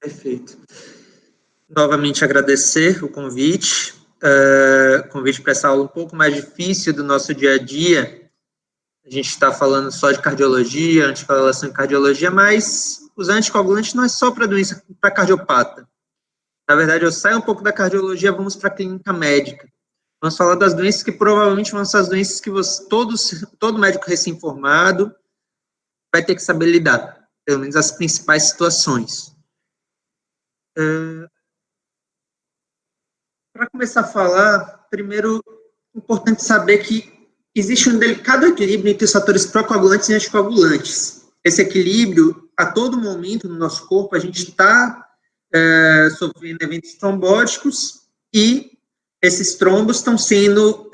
Perfeito. Novamente agradecer o convite para essa aula um pouco mais difícil do nosso dia a dia. A gente está falando só de cardiologia, anticoagulação e cardiologia, mas os anticoagulantes não é só para doença, para cardiopata. Na verdade, eu saio um pouco da cardiologia, vamos para a clínica médica. Vamos falar das doenças que provavelmente vão ser as doenças que todo médico recém-formado vai ter que saber lidar, pelo menos as principais situações. Para começar a falar, primeiro, é importante saber que existe um delicado equilíbrio entre os fatores procoagulantes e anticoagulantes. Esse equilíbrio, a todo momento no nosso corpo, a gente está sofrendo eventos trombóticos e esses trombos estão sendo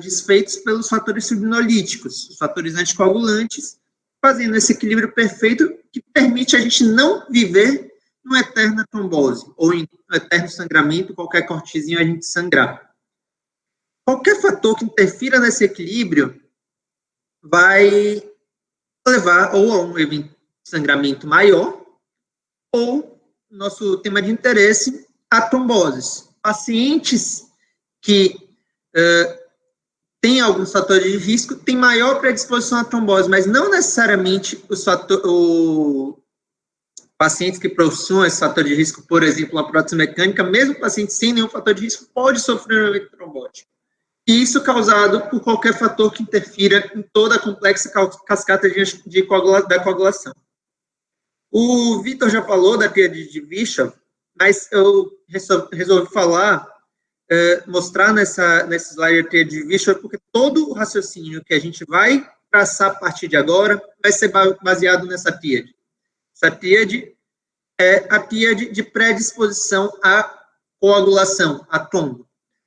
desfeitos pelos fatores fibrinolíticos, os fatores anticoagulantes, fazendo esse equilíbrio perfeito que permite a gente não viver numa eterna trombose, ou em um eterno sangramento, qualquer cortezinho a gente sangrar. Qualquer fator que interfira nesse equilíbrio vai levar ou a um evento de sangramento maior, ou, nosso tema de interesse, a tromboses. Pacientes que têm alguns fatores de risco têm maior predisposição à trombose, mas não necessariamente os pacientes que possuem esse fator de risco, por exemplo, a prótese mecânica, mesmo paciente sem nenhum fator de risco, pode sofrer um evento trombótico. E isso causado por qualquer fator que interfira em toda a complexa cascata da coagulação. O Vitor já falou da tríade de Bishop, mas eu resolvi mostrar nesse slide a tríade de Bishop, porque todo o raciocínio que a gente vai traçar a partir de agora vai ser baseado nessa tríade. Essa tríade é a tríade de predisposição à coagulação, a trombo.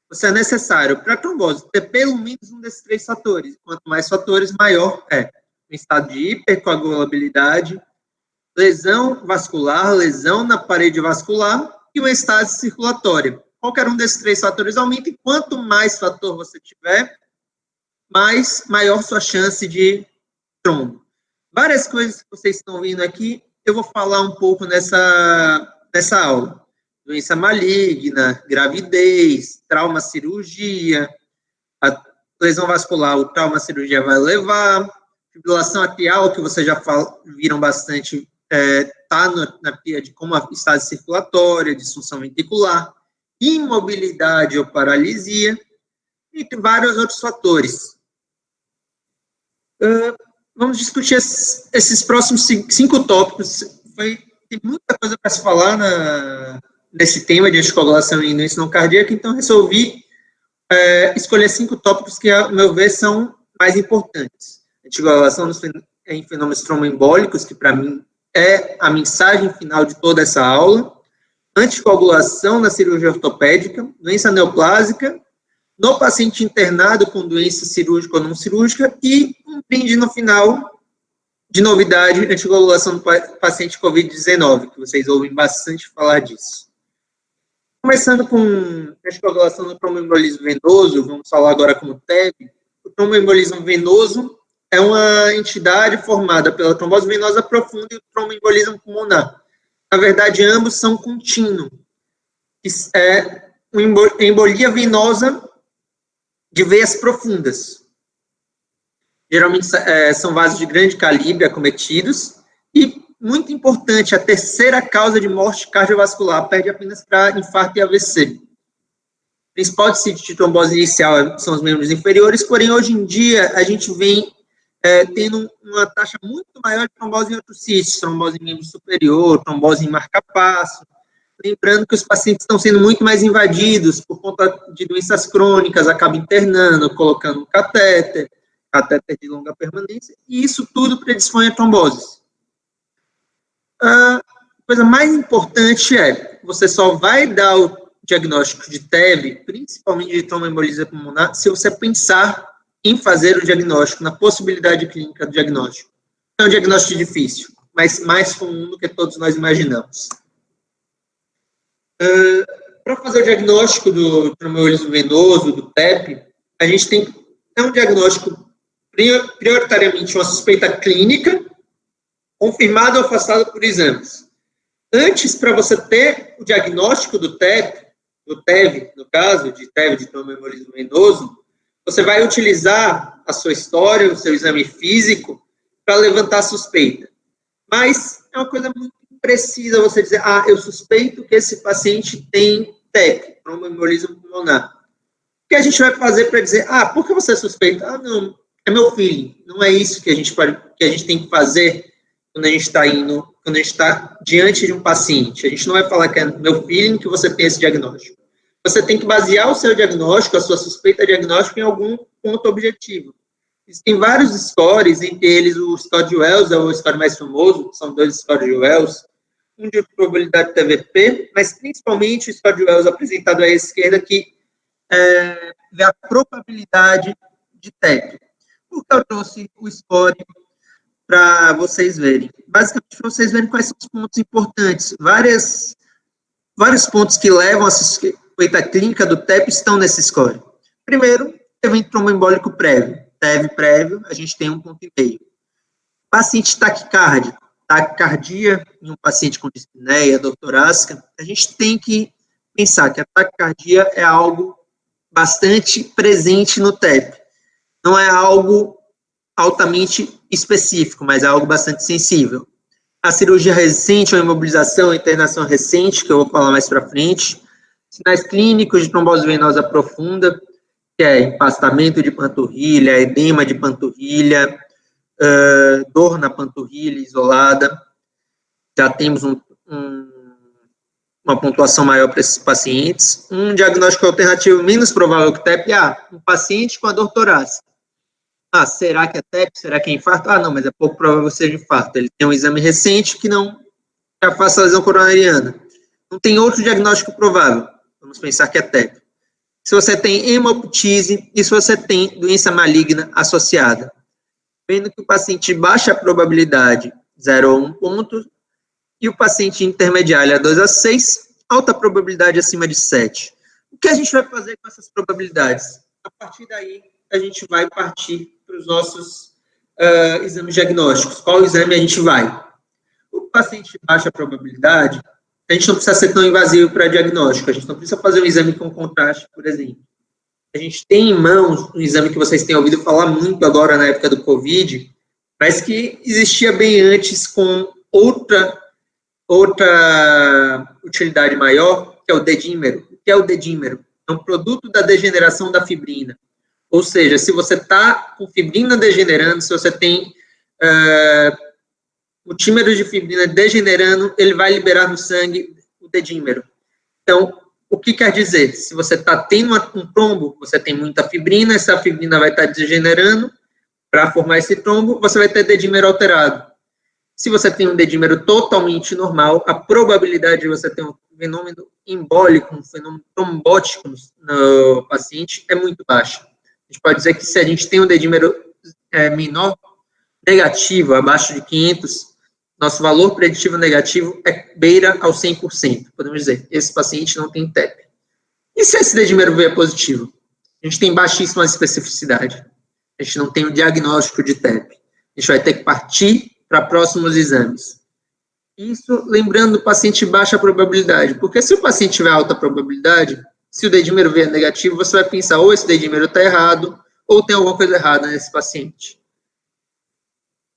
Isso é necessário para a trombose ter pelo menos um desses 3 fatores. Quanto mais fatores, maior é o estado de hipercoagulabilidade, lesão vascular, lesão na parede vascular e uma estase circulatória. Qualquer um desses 3 fatores aumenta, e quanto mais fator você tiver, maior sua chance de trombo. Várias coisas que vocês estão vendo aqui, eu vou falar um pouco nessa aula. Doença maligna, gravidez, trauma cirurgia, a lesão vascular, o trauma cirurgia vai levar, fibrilação atrial, que vocês já viram bastante, está na pia de como a estase circulatória, disfunção ventricular, imobilidade ou paralisia, e vários outros fatores. Vamos discutir esses próximos 5 tópicos. Tem muita coisa para se falar nesse tema de anticoagulação e doença não cardíaca, então resolvi escolher 5 tópicos que, ao meu ver, são mais importantes. Anticoagulação em fenômenos tromboembólicos, que para mim é a mensagem final de toda essa aula. Anticoagulação na cirurgia ortopédica, doença neoplásica, no paciente internado com doença cirúrgica ou não cirúrgica, e um brinde no final de novidade, anticoagulação do paciente COVID-19, que vocês ouvem bastante falar disso. Começando com anticoagulação no tromboembolismo venoso, vamos falar agora como TEV. O tromboembolismo venoso é uma entidade formada pela trombose venosa profunda e o tromboembolismo pulmonar. Na verdade, ambos são contínuos. É uma embolia venosa de veias profundas. Geralmente são vasos de grande calibre acometidos e, muito importante, a terceira causa de morte cardiovascular, perde apenas para infarto e AVC. O principal sítio de trombose inicial são os membros inferiores, porém, hoje em dia, a gente vem tendo uma taxa muito maior de trombose em outros sítios, trombose em membro superior, trombose em marca-passo. Lembrando que os pacientes estão sendo muito mais invadidos por conta de doenças crônicas, acaba internando, colocando um catéter de longa permanência, e isso tudo predispõe a tromboses. A coisa mais importante você só vai dar o diagnóstico de TEV, principalmente de tromboembolismo pulmonar, se você pensar em fazer o diagnóstico, na possibilidade clínica do diagnóstico. É um diagnóstico difícil, mas mais comum do que todos nós imaginamos. Para fazer o diagnóstico do tromboembolismo venoso, do TEP, a gente tem que ter um diagnóstico prioritariamente uma suspeita clínica, confirmada ou afastada por exames. Antes, para você ter o diagnóstico do TEV, no caso, de TEV, de tromboembolismo venoso, você vai utilizar a sua história, o seu exame físico, para levantar a suspeita. Mas é uma coisa muito precisa você dizer, eu suspeito que esse paciente tem TEP, tromboembolismo pulmonar. O que a gente vai fazer para dizer, por que você suspeita? Não, é meu feeling. Não é isso que a gente tem que fazer quando a gente está diante de um paciente. A gente não vai falar que é meu feeling que você tem esse diagnóstico. Você tem que basear o seu diagnóstico, a sua suspeita diagnóstica, em algum ponto objetivo. Existem vários scores, entre eles o score de Wells, é o score mais famoso, são 2 scores de Wells, um de probabilidade de TVP, mas principalmente o score de Wells apresentado à esquerda, que vê a probabilidade de TEP. Por que eu trouxe o score para vocês verem? Basicamente, para vocês verem quais são os pontos importantes. Vários pontos que levam a suspeita clínica do TEP estão nesse score. Primeiro, evento tromboembólico prévio. TEV prévio, a gente tem 1,5. Paciente taquicárdico. Taquicardia em um paciente com dispneia, dor torácica, a gente tem que pensar que a taquicardia é algo bastante presente no TEP. Não é algo altamente específico, mas é algo bastante sensível. A cirurgia recente, ou imobilização, a internação recente, que eu vou falar mais para frente. Sinais clínicos de trombose venosa profunda, que é empastamento de panturrilha, edema de panturrilha, dor na panturrilha isolada. Já temos uma pontuação maior para esses pacientes. Um diagnóstico alternativo menos provável que TEP, um paciente com a dor torácica. Será que é TEP? Será que é infarto? Não, mas é pouco provável que seja infarto. Ele tem um exame recente que não afasta a lesão coronariana. Não tem outro diagnóstico provável. Vamos pensar que é TEP. Se você tem hemoptise e se você tem doença maligna associada. Vendo que o paciente baixa a probabilidade 0 a 1 ponto e o paciente intermediário é 2 a 6, alta probabilidade acima de 7. O que a gente vai fazer com essas probabilidades? A partir daí, a gente vai partir para os nossos exames diagnósticos. Qual exame a gente vai? O paciente de baixa probabilidade, a gente não precisa ser tão invasivo para diagnóstico, a gente não precisa fazer um exame com contraste, por exemplo. A gente tem em mãos um exame que vocês têm ouvido falar muito agora na época do Covid, mas que existia bem antes com outra utilidade maior, que é o dedímero. O que é o dedímero? É um produto da degeneração da fibrina. Ou seja, se você está com fibrina degenerando, se você tem o tímero de fibrina degenerando, ele vai liberar no sangue o dedímero. Então, o que quer dizer? Se você está tendo um trombo, você tem muita fibrina, essa fibrina vai estar degenerando, para formar esse trombo, você vai ter dedímero alterado. Se você tem um dedímero totalmente normal, a probabilidade de você ter um fenômeno embólico, um fenômeno trombótico no paciente é muito baixa. A gente pode dizer que se a gente tem um dedímero menor, negativo, abaixo de 500, nosso valor preditivo negativo beira ao 100%. Podemos dizer, esse paciente não tem TEP. E se esse dedímero vier positivo? A gente tem baixíssima especificidade. A gente não tem um diagnóstico de TEP. A gente vai ter que partir para próximos exames. Isso lembrando o paciente baixa probabilidade, porque se o paciente tiver alta probabilidade, se o dedímero vier negativo, você vai pensar ou esse dedímero está errado, ou tem alguma coisa errada nesse paciente.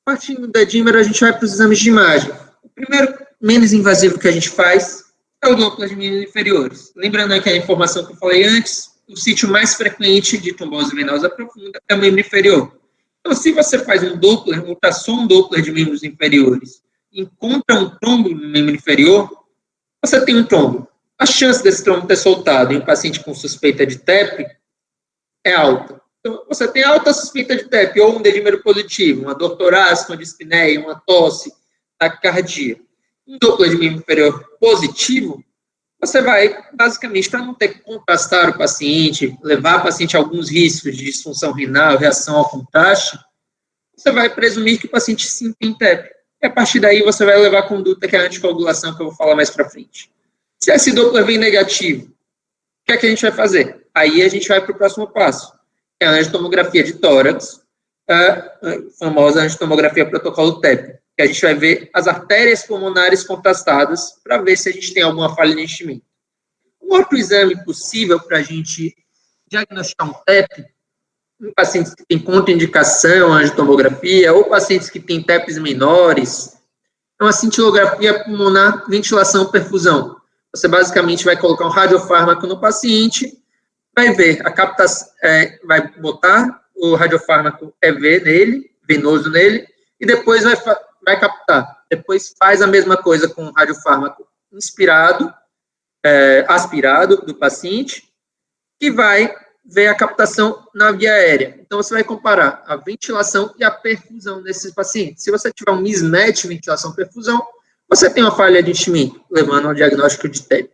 Partindo do dedímero, a gente vai para os exames de imagem. O primeiro, menos invasivo que a gente faz é o Doppler de membros inferiores. Lembrando aqui a informação que eu falei antes, o sítio mais frequente de trombose venosa profunda é o membro inferior. Então, se você faz um Doppler, um ultrassom Doppler de membros inferiores, encontra um trombo no membro inferior, você tem um trombo. A chance desse trombo ter soltado em um paciente com suspeita de TEP é alta. Então, você tem alta suspeita de TEP, ou um dedímero positivo, uma dor torácica, uma dispneia, uma tosse, taquicardia. Um Doppler de membro inferior positivo, você vai, basicamente, para não ter que contrastar o paciente, levar o paciente a alguns riscos de disfunção renal, reação ao contraste, você vai presumir que o paciente sim tem TEP. E a partir daí você vai levar a conduta que é a anticoagulação, que eu vou falar mais para frente. Se esse Doppler vem negativo, o que é que a gente vai fazer? Aí a gente vai para o próximo passo, que é a angiotomografia de tórax, a famosa angiotomografia protocolo TEP. que a gente vai ver as artérias pulmonares contrastadas para ver se a gente tem alguma falha de enchimento. Um outro exame possível para a gente diagnosticar um TEP, em pacientes que têm contraindicação, angiotomografia, ou pacientes que têm TEPs menores, é uma cintilografia pulmonar, ventilação, perfusão. Você basicamente vai colocar um radiofármaco no paciente, vai ver a captação, vai botar o radiofármaco EV nele, venoso nele, e depois vai captar. Depois faz a mesma coisa com o radiofármaco inspirado, aspirado do paciente, que vai ver a captação na via aérea. Então, você vai comparar a ventilação e a perfusão desses pacientes. Se você tiver um mismatch ventilação-perfusão, você tem uma falha de enchimento, levando ao diagnóstico de TEP.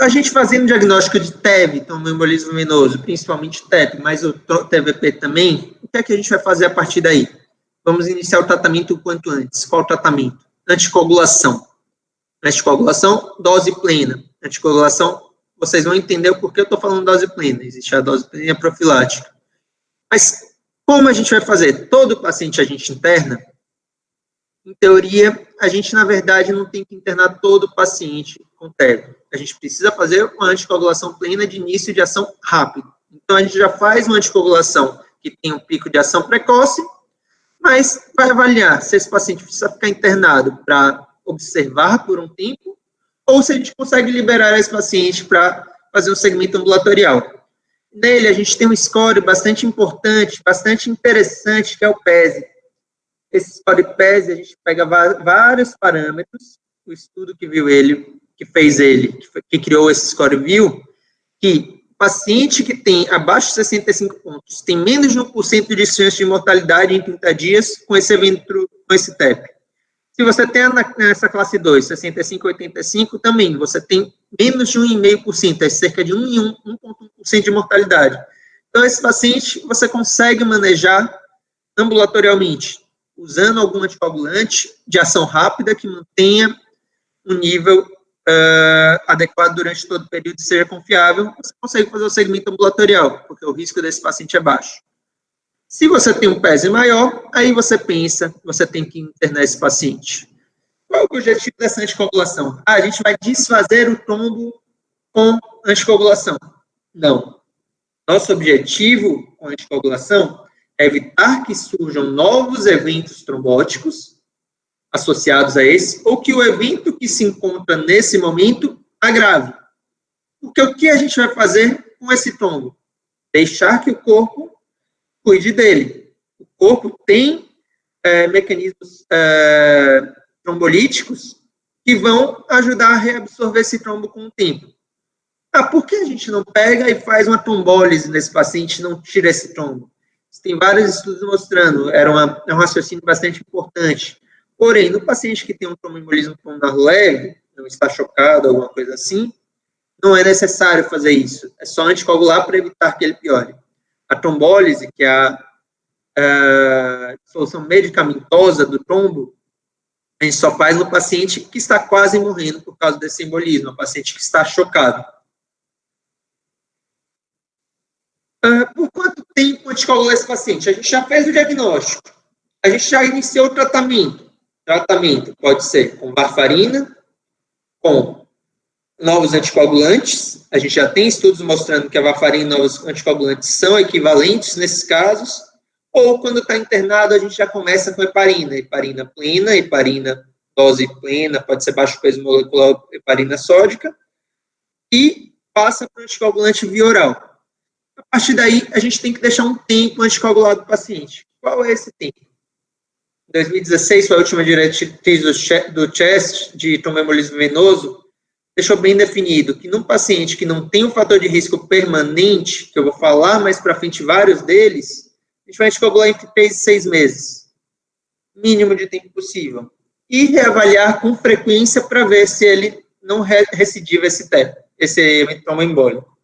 A gente fazendo diagnóstico de TEV, então, embolismo venoso, principalmente TEP, mas o TVP também, o que é que a gente vai fazer a partir daí? Vamos iniciar o tratamento o quanto antes. Qual o tratamento? Anticoagulação. Anticoagulação, dose plena. Anticoagulação, vocês vão entender o porquê eu estou falando dose plena. Existe a dose plena profilática. Mas, como a gente vai fazer? Todo paciente a gente interna? Em teoria, a gente, na verdade, não tem que internar todo o paciente com TEV. A gente precisa fazer uma anticoagulação plena de início de ação rápido. Então, a gente já faz uma anticoagulação que tem um pico de ação precoce, mas vai avaliar se esse paciente precisa ficar internado para observar por um tempo, ou se a gente consegue liberar esse paciente para fazer um segmento ambulatorial. Nele, a gente tem um score bastante importante, bastante interessante, que é o PESE. Esse score PESE, a gente pega vários parâmetros, o estudo que viu ele, que fez ele, que criou esse score, viu que o paciente que tem abaixo de 65 pontos tem menos de 1% de chance de mortalidade em 30 dias com esse evento, com esse TEP. Se você tem nessa classe 2, 65 a 85, também, você tem menos de 1,5%, é cerca de 1,1% de mortalidade. Então, esse paciente você consegue manejar ambulatorialmente, usando algum anticoagulante de ação rápida que mantenha um nível adequado durante todo o período e seja confiável, você consegue fazer o segmento ambulatorial, porque o risco desse paciente é baixo. Se você tem um PESE maior, aí você pensa, você tem que internar esse paciente. Qual é o objetivo dessa anticoagulação? A gente vai desfazer o trombo com anticoagulação. Não. Nosso objetivo com a anticoagulação é evitar que surjam novos eventos trombóticos associados a esse, ou que o evento que se encontra nesse momento agrave. Porque o que a gente vai fazer com esse trombo? Deixar que o corpo cuide dele. O corpo tem mecanismos trombolíticos que vão ajudar a reabsorver esse trombo com o tempo. Por que a gente não pega e faz uma trombólise nesse paciente e não tira esse trombo? Tem vários estudos mostrando, é um raciocínio bastante importante. Porém, no paciente que tem um tromboembolismo pulmonar leve, não está chocado, alguma coisa assim, não é necessário fazer isso. É só anticoagular para evitar que ele piore. A trombólise, que é a solução medicamentosa do trombo, a gente só faz no paciente que está quase morrendo por causa desse embolismo, o paciente que está chocado. Por quanto tempo anticoagular esse paciente? A gente já fez o diagnóstico, a gente já iniciou o tratamento. Tratamento pode ser com varfarina, com novos anticoagulantes. A gente já tem estudos mostrando que a varfarina e novos anticoagulantes são equivalentes nesses casos. Ou, quando está internado, a gente já começa com heparina. Heparina plena, heparina dose plena, pode ser baixo peso molecular, heparina sódica. E passa para o anticoagulante via oral. A partir daí, a gente tem que deixar um tempo anticoagulado do paciente. Qual é esse tempo? Em 2016, foi a última diretriz do CHEST de tromboembolismo venoso, deixou bem definido que num paciente que não tem um fator de risco permanente, que eu vou falar mais para frente vários deles, a gente vai anticoagular entre 3 e 6 meses, mínimo de tempo possível, e reavaliar com frequência para ver se ele não recidiva esse TEP, esse evento tromboembólico.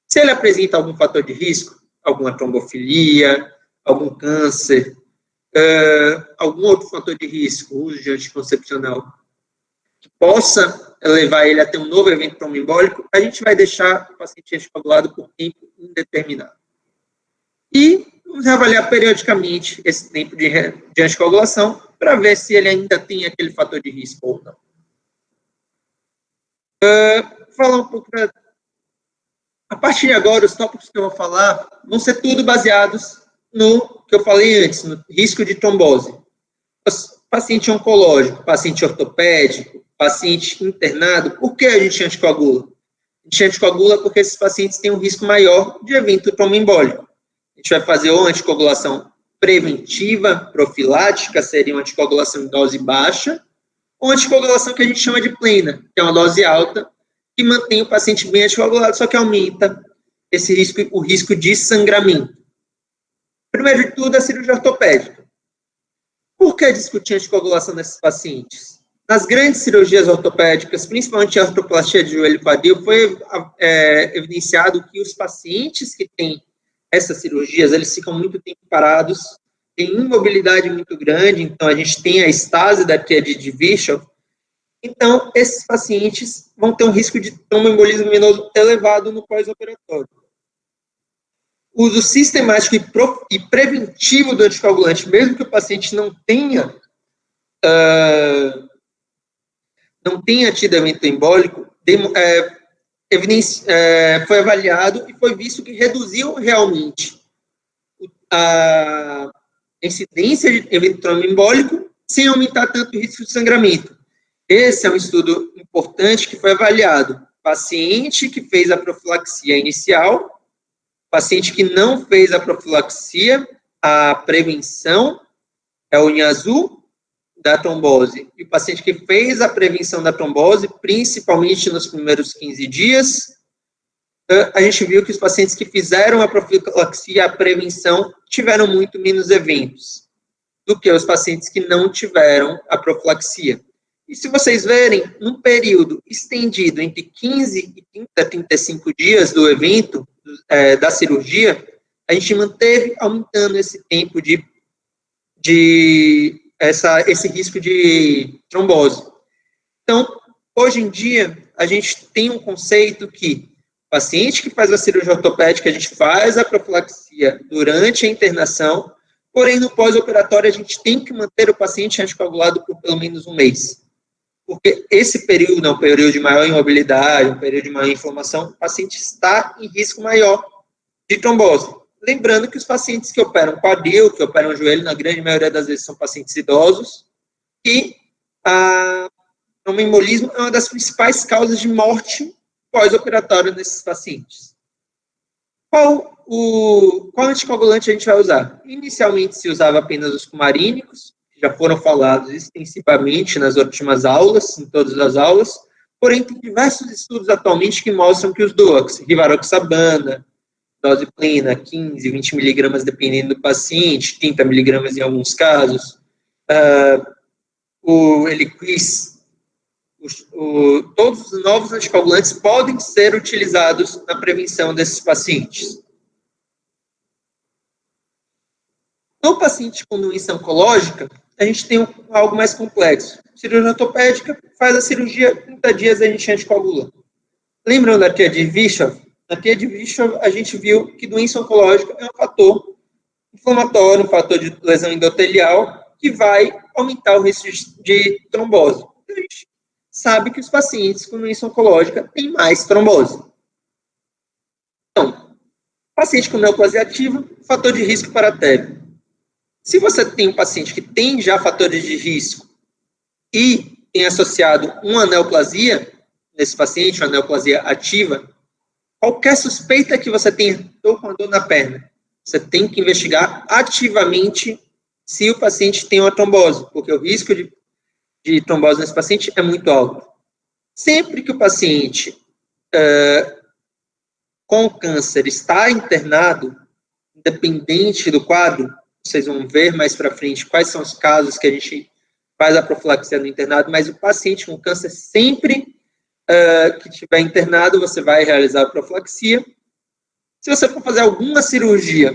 Se ele apresenta algum fator de risco, alguma trombofilia, algum câncer, algum outro fator de risco, uso de anticoncepcional, que possa levar ele a ter um novo evento tromboembólico, a gente vai deixar o paciente anticoagulado por tempo indeterminado. E vamos reavaliar periodicamente esse tempo de anticoagulação para ver se ele ainda tem aquele fator de risco ou não. Falar um pouco a partir de agora, os tópicos que eu vou falar vão ser tudo baseados no que eu falei antes, no risco de trombose. Paciente oncológico, paciente ortopédico, paciente internado, por que a gente anticoagula? A gente anticoagula porque esses pacientes têm um risco maior de evento tromboembólico. A gente vai fazer ou anticoagulação preventiva, profilática, seria uma anticoagulação em dose baixa, ou anticoagulação que a gente chama de plena, que é uma dose alta, que mantém o paciente bem anticoagulado, só que aumenta esse risco, o risco de sangramento. Primeiro de tudo, a cirurgia ortopédica. Por que discutir anticoagulação nesses pacientes? Nas grandes cirurgias ortopédicas, principalmente a ortoplastia de joelho e quadril, foi evidenciado que os pacientes que têm essas cirurgias, eles ficam muito tempo parados, têm imobilidade muito grande, então a gente tem a estase da tríade de Virchow. Então, esses pacientes vão ter um risco de tromboembolismo venoso elevado no pós-operatório. O uso sistemático e preventivo do anticoagulante, mesmo que o paciente não tenha tido evento embólico, foi avaliado e foi visto que reduziu realmente a incidência de evento tromboembólico sem aumentar tanto o risco de sangramento. Esse é um estudo importante que foi avaliado. Paciente que fez a profilaxia inicial, paciente que não fez a profilaxia, a prevenção é o em azul da trombose. E o paciente que fez a prevenção da trombose, principalmente nos primeiros 15 dias, a gente viu que os pacientes que fizeram a profilaxia, a prevenção, tiveram muito menos eventos do que os pacientes que não tiveram a profilaxia. E se vocês verem, num período estendido entre 15 e 30, 35 dias do evento, da cirurgia, a gente manteve aumentando esse tempo esse risco de trombose. Então, hoje em dia, a gente tem um conceito que o paciente que faz a cirurgia ortopédica, a gente faz a profilaxia durante a internação, porém, no pós-operatório, a gente tem que manter o paciente anticoagulado por pelo menos um mês. Porque esse período é um período de maior imobilidade, um período de maior inflamação, o paciente está em risco maior de trombose. Lembrando que os pacientes que operam quadril, que operam joelho, na grande maioria das vezes são pacientes idosos, e o tromboembolismo é uma das principais causas de morte pós-operatória nesses pacientes. Qual anticoagulante a gente vai usar? Inicialmente se usava apenas os cumarínicos, já foram falados extensivamente nas últimas aulas, em todas as aulas, porém tem diversos estudos atualmente que mostram que os DOACs, rivaroxabana, dose plena, 15, 20 miligramas dependendo do paciente, 30 miligramas em alguns casos, o Eliquis, todos os novos anticoagulantes podem ser utilizados na prevenção desses pacientes. No paciente com doença oncológica, a gente tem algo mais complexo. Cirurgia ortopédica, faz a cirurgia, 30 dias a gente anticoagula. Lembram da tríade de Virchow? Na tríade de Virchow, a gente viu que doença oncológica é um fator inflamatório, um fator de lesão endotelial, que vai aumentar o risco de trombose. A gente sabe que os pacientes com doença oncológica têm mais trombose. Então, paciente com neoplasia ativa, fator de risco para TEV. Se você tem um paciente que tem já fatores de risco e tem associado uma neoplasia nesse paciente, uma neoplasia ativa, qualquer suspeita que você tenha, estou com dor na perna, você tem que investigar ativamente se o paciente tem uma trombose, porque o risco de trombose nesse paciente é muito alto. Sempre que o paciente com câncer está internado, independente do quadro, vocês vão ver mais para frente quais são os casos que a gente faz a profilaxia no internado, mas o paciente com câncer, sempre que estiver internado, você vai realizar a profilaxia. Se você for fazer alguma cirurgia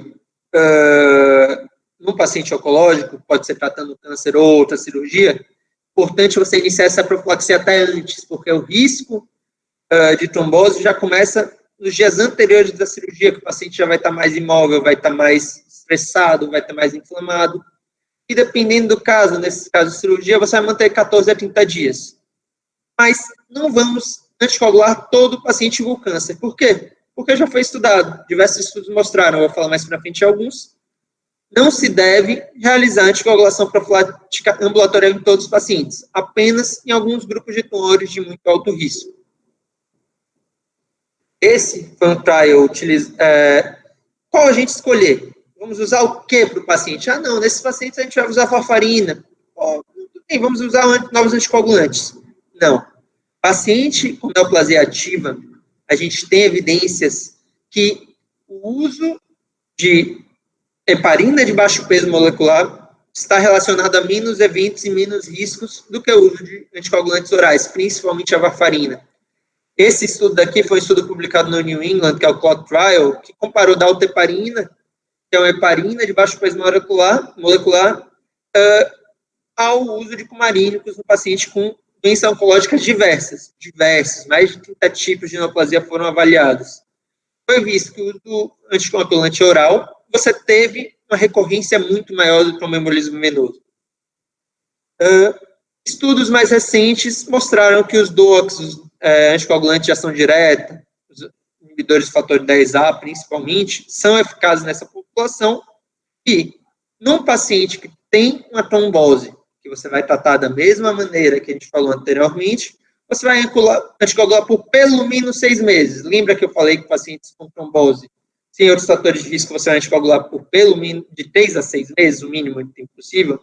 num paciente oncológico, pode ser tratando câncer ou outra cirurgia, importante você iniciar essa profilaxia até antes, porque o risco de trombose já começa nos dias anteriores da cirurgia, que o paciente já vai estar mais imóvel, vai estar mais estressado, vai estar mais inflamado. E dependendo do caso, nesse caso de cirurgia, você vai manter 14 a 30 dias. Mas não vamos anticoagular todo paciente com câncer. Por quê? Porque já foi estudado. Diversos estudos mostraram, eu vou falar mais para frente alguns. Não se deve realizar anticoagulação profilática ambulatorial em todos os pacientes, apenas em alguns grupos de tumores de muito alto risco. Esse foi um trial qual a gente escolher? Vamos usar o que para o paciente? Ah, não, nesses pacientes a gente vai usar farfarina. Vamos usar novos anticoagulantes. Não. Paciente com neoplasia ativa, a gente tem evidências que o uso de heparina de baixo peso molecular está relacionado a menos eventos e menos riscos do que o uso de anticoagulantes orais, principalmente a varfarina. Esse estudo daqui foi um estudo publicado no New England, que é o CLOT Trial, que comparou dalteparina, que é uma heparina de baixo peso molecular ao uso de cumarínicos no paciente com doenças oncológicas diversas, mais de 30 tipos de neoplasia foram avaliados. Foi visto que o uso do anticoagulante oral, você teve uma recorrência muito maior do tromboembolismo venoso. Estudos mais recentes mostraram que os DOACs, os anticoagulantes de ação direta, os inibidores do fator 10A, principalmente, são eficazes nessa população e, num paciente que tem uma trombose, que você vai tratar da mesma maneira que a gente falou anteriormente, você vai anticoagular por pelo menos 6 meses. Lembra que eu falei que pacientes com trombose, sem outros fatores de risco, você vai anticoagular por pelo menos de 3 a 6 meses, o mínimo de tempo possível?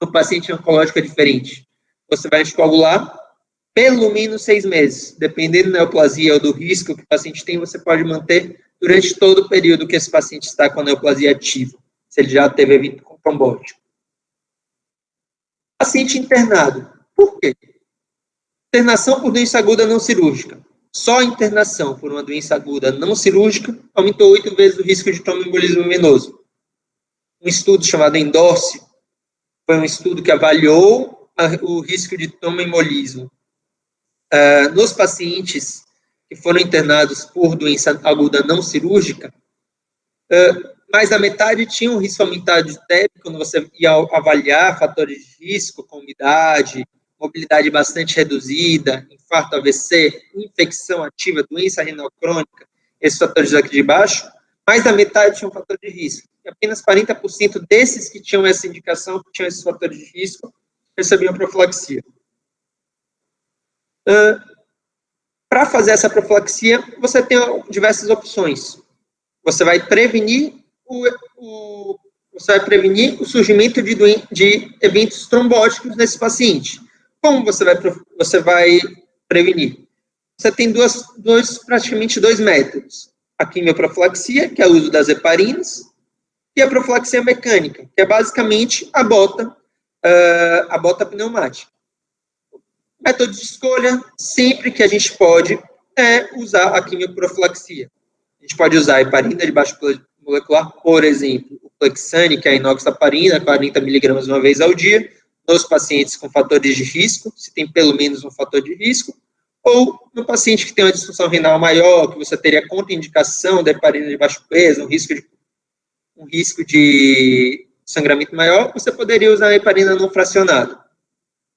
No paciente oncológico é diferente. Você vai anticoagular pelo menos 6 meses. Dependendo da neoplasia ou do risco que o paciente tem, você pode manter durante todo o período que esse paciente está com a neoplasia ativa, se ele já teve evento com trombótico. Paciente internado. Por quê? Internação por doença aguda não cirúrgica. Só a internação por uma doença aguda não cirúrgica aumentou 8 vezes o risco de tromboembolismo venoso. Um estudo chamado ENDORSE foi um estudo que avaliou o risco de tromboembolismo nos pacientes que foram internados por doença aguda não cirúrgica, mais da metade tinha um risco aumentado de TEP, quando você ia avaliar fatores de risco, como idade, mobilidade bastante reduzida, infarto AVC, infecção ativa, doença renal crônica, esses fatores aqui de baixo, mais da metade tinha um fator de risco. E apenas 40% desses que tinham essa indicação, que tinham esses fatores de risco, recebiam profilaxia. Para fazer essa profilaxia, você tem diversas opções. Você vai prevenir o surgimento de eventos trombóticos nesse paciente. Como você vai prevenir? Você tem praticamente dois métodos. A quimioprofilaxia, que é o uso das heparinas, e a profilaxia mecânica, que é basicamente a bota pneumática. Método de escolha, sempre que a gente pode, é usar a quimioprofilaxia. A gente pode usar a heparina de baixo peso molecular, por exemplo, o Plexane, que é a inoxaparina, 40 mg uma vez ao dia, nos pacientes com fatores de risco, se tem pelo menos um fator de risco, ou no paciente que tem uma disfunção renal maior, que você teria contraindicação da heparina de baixo peso, um risco de sangramento maior, você poderia usar a heparina não fracionada.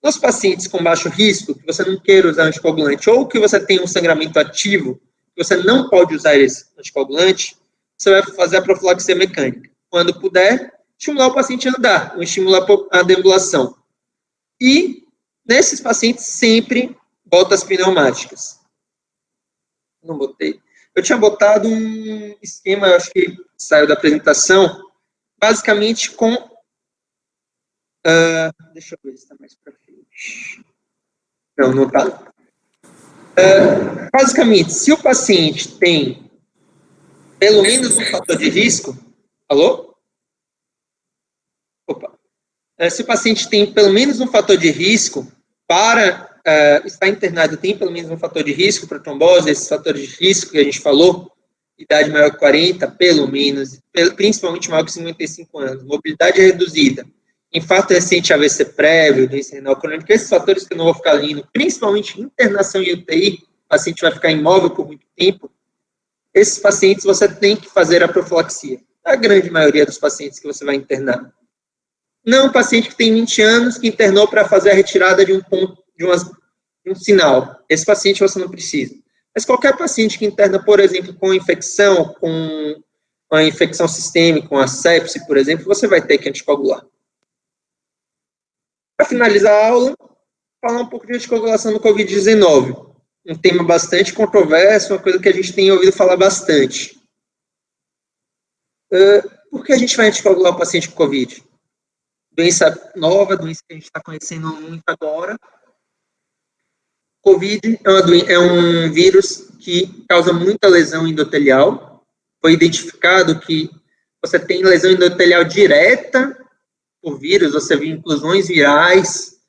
Nos pacientes com baixo risco, que você não queira usar anticoagulante, ou que você tem um sangramento ativo, que você não pode usar esse anticoagulante, você vai fazer a profilaxia mecânica. Quando puder, estimular o paciente a andar, ou estimular a deambulação. E, nesses pacientes, sempre botas pneumáticas. Não botei. Eu tinha botado um esquema, acho que saiu da apresentação, basicamente com... deixa eu ver se está mais para frente. Não está. Basicamente, se o paciente tem pelo menos um fator de risco... Alô? Opa. Se o paciente tem pelo menos um fator de risco para estar internado, tem pelo menos um fator de risco para trombose, esses fatores de risco que a gente falou, idade maior que 40, pelo menos, principalmente maior que 55 anos, mobilidade reduzida, infarto recente AVC prévio, doença renal crônica, esses fatores que eu não vou ficar lendo, principalmente internação em UTI, o paciente vai ficar imóvel por muito tempo, esses pacientes você tem que fazer a profilaxia. a grande maioria dos pacientes que você vai internar. Não um paciente que tem 20 anos, que internou para fazer a retirada de um ponto, de um sinal. Esse paciente você não precisa. Mas qualquer paciente que interna, por exemplo, com infecção, com uma infecção sistêmica, com a sepse, por exemplo, você vai ter que anticoagular. Para finalizar a aula, falar um pouco de anticoagulação no COVID-19. Um tema bastante controverso, uma coisa que a gente tem ouvido falar bastante. Por que a gente vai anticoagular o paciente com COVID? Doença nova, doença que a gente está conhecendo muito agora. COVID é um vírus que causa muita lesão endotelial. Foi identificado que você tem lesão endotelial direta por vírus, você vê inclusões virais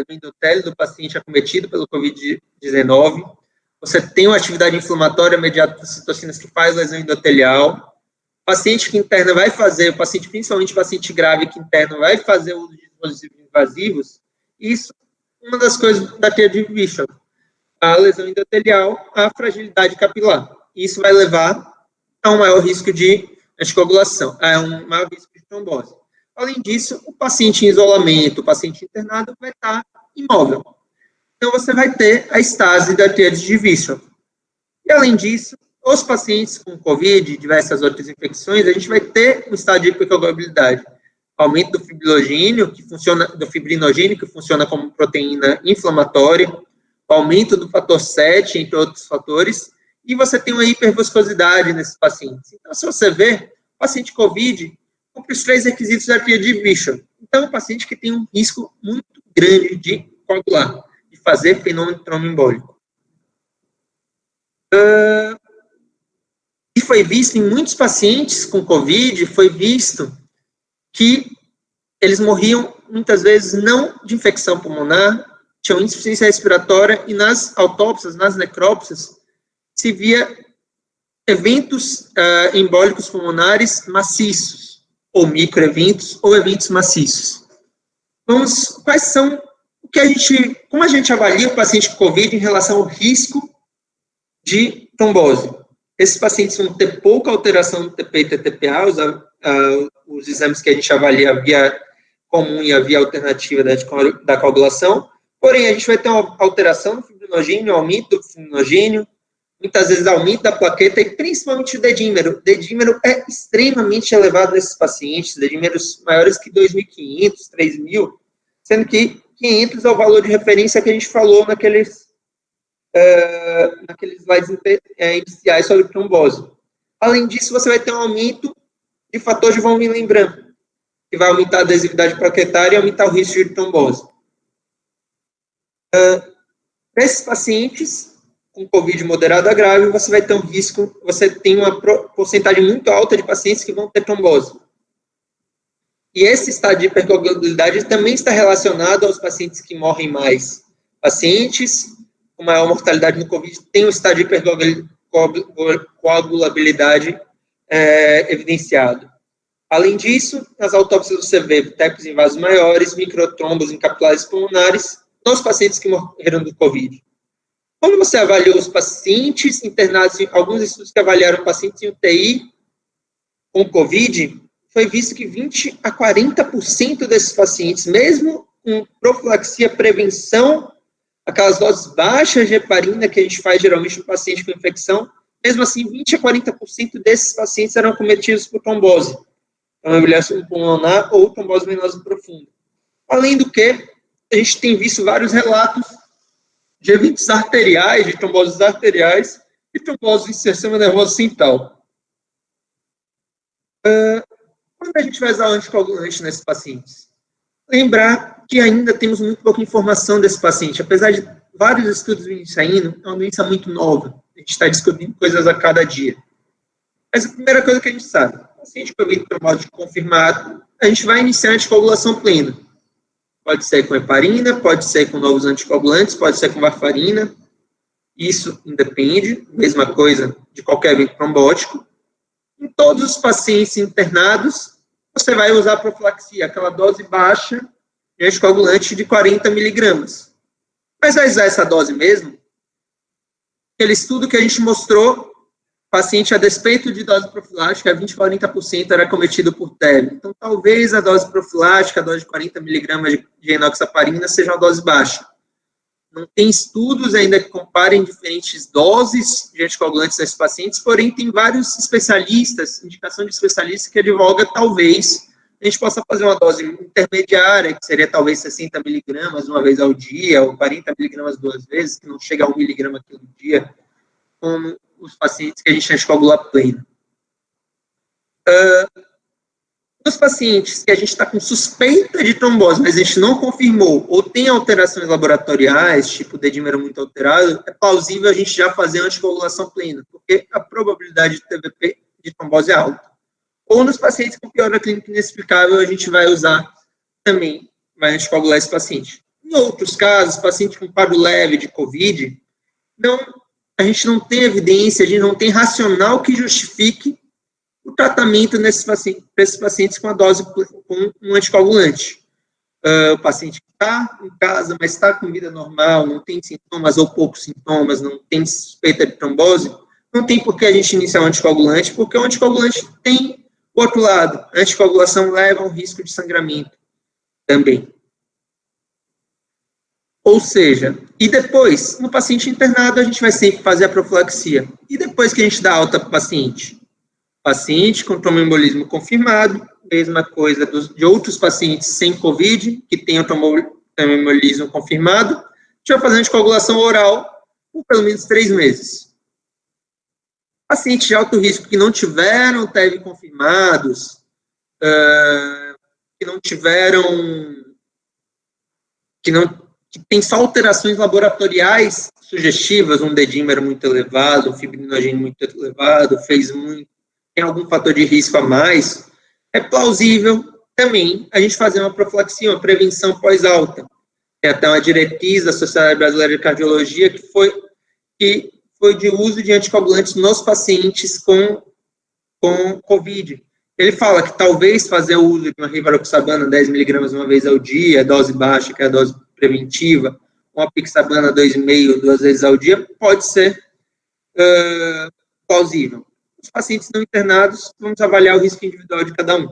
no endotélio do paciente acometido pelo COVID-19. Você tem uma atividade inflamatória mediada por citocinas que faz lesão endotelial. O paciente que interna vai fazer, principalmente o paciente grave que interna, vai fazer uso de dispositivos invasivos. Isso é uma das coisas da teia de Bishop. A lesão endotelial, a fragilidade capilar. Isso vai levar a um maior risco de anticoagulação, a um maior risco de trombose. Além disso, o paciente em isolamento, o paciente internado, vai estar imóvel. Então, você vai ter a estase da teia de Bishop. E, além disso, os pacientes com COVID e diversas outras infecções, a gente vai ter um estado de hipercoagulabilidade. Aumento do fibrinogênio, que funciona como proteína inflamatória, aumento do fator 7, entre outros fatores, e você tem uma hiperviscosidade nesses pacientes. Então, se você ver, o paciente COVID cumpre os 3 requisitos da teia de Bishop. Então, é um paciente que tem um risco muito grande de coagular, de fazer fenômeno tromboembólico. E foi visto em muitos pacientes com COVID, foi visto que eles morriam, muitas vezes, não de infecção pulmonar, tinham insuficiência respiratória, e nas autópsias, nas necrópsias, se via eventos embólicos pulmonares maciços, ou microeventos, ou eventos maciços. Como a gente avalia o paciente com COVID em relação ao risco de trombose? Esses pacientes vão ter pouca alteração no TP e TTPA, os exames que a gente avalia a via comum e a via alternativa da coagulação, porém, a gente vai ter uma alteração no fibrinogênio, aumento do fibrinogênio, muitas vezes aumento da plaqueta e principalmente o dedímero. O dedímero é extremamente elevado nesses pacientes, dedímeros maiores que 2.500, 3.000, sendo que 500 é o valor de referência que a gente falou naqueles slides iniciais sobre trombose. Além disso, você vai ter um aumento de fator de von Willebrand, que vai aumentar a adesividade plaquetária e aumentar o risco de trombose. Nesses pacientes com COVID moderado a grave, você vai ter um risco, você tem uma porcentagem muito alta de pacientes que vão ter trombose. E esse estado de hipercoagulabilidade também está relacionado aos pacientes que morrem mais. Pacientes com maior mortalidade no COVID têm um estado de hipercoagulabilidade evidenciado. Além disso, nas autópsias você vê tecos em vasos maiores, microtrombos em capilares pulmonares, nos pacientes que morreram do COVID. Quando você avaliou os pacientes internados, alguns estudos que avaliaram pacientes em UTI com COVID, foi visto que 20% a 40% desses pacientes, mesmo com profilaxia, prevenção, aquelas doses baixas de heparina que a gente faz geralmente no paciente com infecção, mesmo assim, 20% a 40% desses pacientes eram acometidos por trombose, então, embolia pulmonar ou trombose venosa profunda. Além do que, a gente tem visto vários relatos de eventos arteriais, de tromboses arteriais e trombose em sistema nervoso central. Quando a gente vai usar o anticoagulante nesses pacientes? Lembrar que ainda temos muito pouca informação desse paciente, apesar de vários estudos virem saindo, é uma doença muito nova, a gente está descobrindo coisas a cada dia. Mas a primeira coisa que a gente sabe, paciente com evento trombótico confirmado, a gente vai iniciar a anticoagulação plena. Pode ser com heparina, pode ser com novos anticoagulantes, pode ser com varfarina. Isso independe, mesma coisa de qualquer evento trombótico. Em todos os pacientes internados, você vai usar profilaxia, aquela dose baixa de anticoagulante de 40 miligramas. Mas vai usar essa dose mesmo? Aquele estudo que a gente mostrou, paciente, a despeito de dose profilática, 20% a 40% era cometido por TEV. Então, talvez a dose profilática, a dose de 40 miligramas de enoxaparina, seja uma dose baixa. Não tem estudos ainda que comparem diferentes doses de anticoagulantes nesses pacientes, porém, tem vários especialistas, indicação de especialistas, que advoga, talvez, a gente possa fazer uma dose intermediária, que seria talvez 60 miligramas uma vez ao dia, ou 40 miligramas 2 vezes, que não chega a 1 miligrama aquele dia, como os pacientes que a gente anticoagula pleno. Nos pacientes que a gente está com suspeita de trombose, mas a gente não confirmou, ou tem alterações laboratoriais, tipo dedímero muito alterado, é plausível a gente já fazer anticoagulação plena, porque a probabilidade de TVP de trombose é alta. Ou nos pacientes com piora clínica inexplicável, a gente vai usar também, vai anticoagular esse paciente. Em outros casos, paciente com quadro leve de COVID, a gente não tem evidência, a gente não tem racional que justifique o tratamento para esses pacientes com a dose com um anticoagulante. O paciente que está em casa, mas está com vida normal, não tem sintomas ou poucos sintomas, não tem suspeita de trombose, não tem por que a gente iniciar um anticoagulante, porque o anticoagulante tem o outro lado. A anticoagulação leva a um risco de sangramento também. Ou seja, e depois, no paciente internado, a gente vai sempre fazer a profilaxia. E depois que a gente dá alta para o paciente? Paciente com tromboembolismo confirmado, mesma coisa de outros pacientes sem COVID, que tenham tromboembolismo confirmado, a gente vai fazer anticoagulação oral por pelo menos 3 meses. Pacientes de alto risco que não tiveram TEV confirmados, que tem só alterações laboratoriais sugestivas, um dedímero muito elevado, um fibrinogênio muito elevado, tem algum fator de risco a mais, é plausível também a gente fazer uma profilaxia, uma prevenção pós-alta. Tem até uma diretriz da Sociedade Brasileira de Cardiologia que foi de uso de anticoagulantes nos pacientes com COVID. Ele fala que talvez fazer o uso de uma rivaroxabana 10 miligramas uma vez ao dia, dose baixa, que é a dose preventiva, uma pixabana 2,5 2 vezes ao dia, pode ser plausível. Os pacientes não internados, vamos avaliar o risco individual de cada um.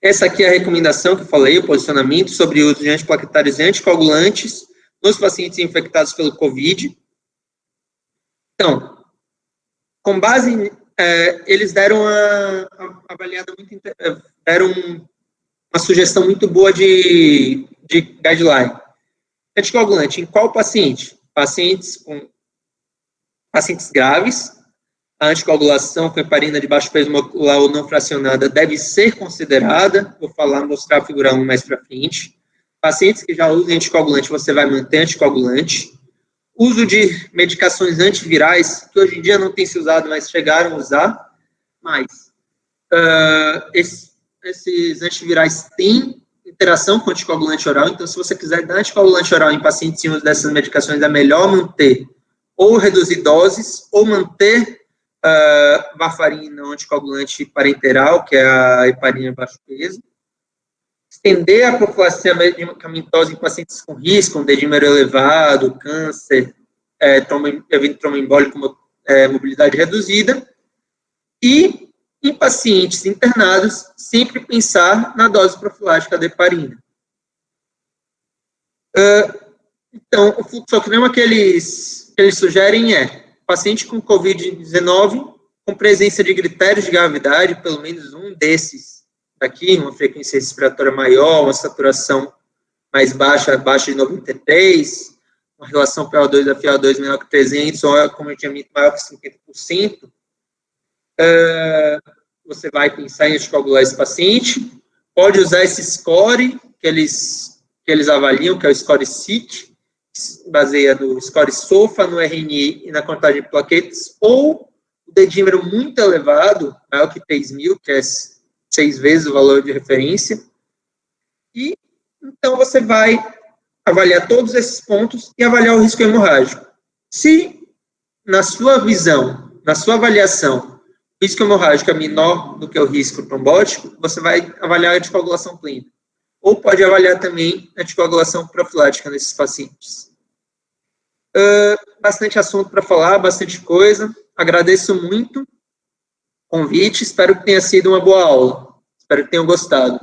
Essa aqui é a recomendação que eu falei, o posicionamento sobre o uso de antiplaquetários e anticoagulantes nos pacientes infectados pelo COVID. Então, com base eles deram deram uma sugestão muito boa de guideline. Anticoagulante, em qual paciente? Pacientes graves, a anticoagulação com heparina de baixo peso molecular ou não fracionada deve ser considerada, mostrar a figura 1 mais para frente. Pacientes que já usam anticoagulante, você vai manter anticoagulante. Uso de medicações antivirais, que hoje em dia não tem se usado, mas chegaram a usar, mas esses antivirais têm interação com anticoagulante oral, então se você quiser dar anticoagulante oral em pacientes sem uso dessas medicações, é melhor manter ou reduzir doses, ou manter varfarina, anticoagulante parenteral, que é a heparina de baixo peso. Estender a profilaxia medicamentosa em pacientes com risco, dedímero elevado, câncer, evento tromboembólico, mobilidade reduzida. E, em pacientes internados, sempre pensar na dose profilática da heparina. Então, o fluxograma que eles sugerem paciente com COVID-19, com presença de critérios de gravidade, pelo menos um desses daqui, uma frequência respiratória maior, uma saturação mais baixa, abaixo de 93, uma relação PO2 a FiO2 menor que 300, ou acometimento maior que 50%, você vai pensar em anticoagular esse paciente, pode usar esse score que eles avaliam, que é o score SIC, baseia no score SOFA, no RNI e na contagem de plaquetas, ou o dedímero muito elevado, maior que 3.000, que é 6 vezes o valor de referência, e então você vai avaliar todos esses pontos e avaliar o risco hemorrágico. Se, na sua visão, na sua avaliação, o risco hemorrágico é menor do que o risco trombótico, você vai avaliar a anticoagulação plena. Ou pode avaliar também a anticoagulação profilática nesses pacientes. Bastante assunto para falar, bastante coisa. Agradeço muito o convite, espero que tenha sido uma boa aula. Espero que tenham gostado.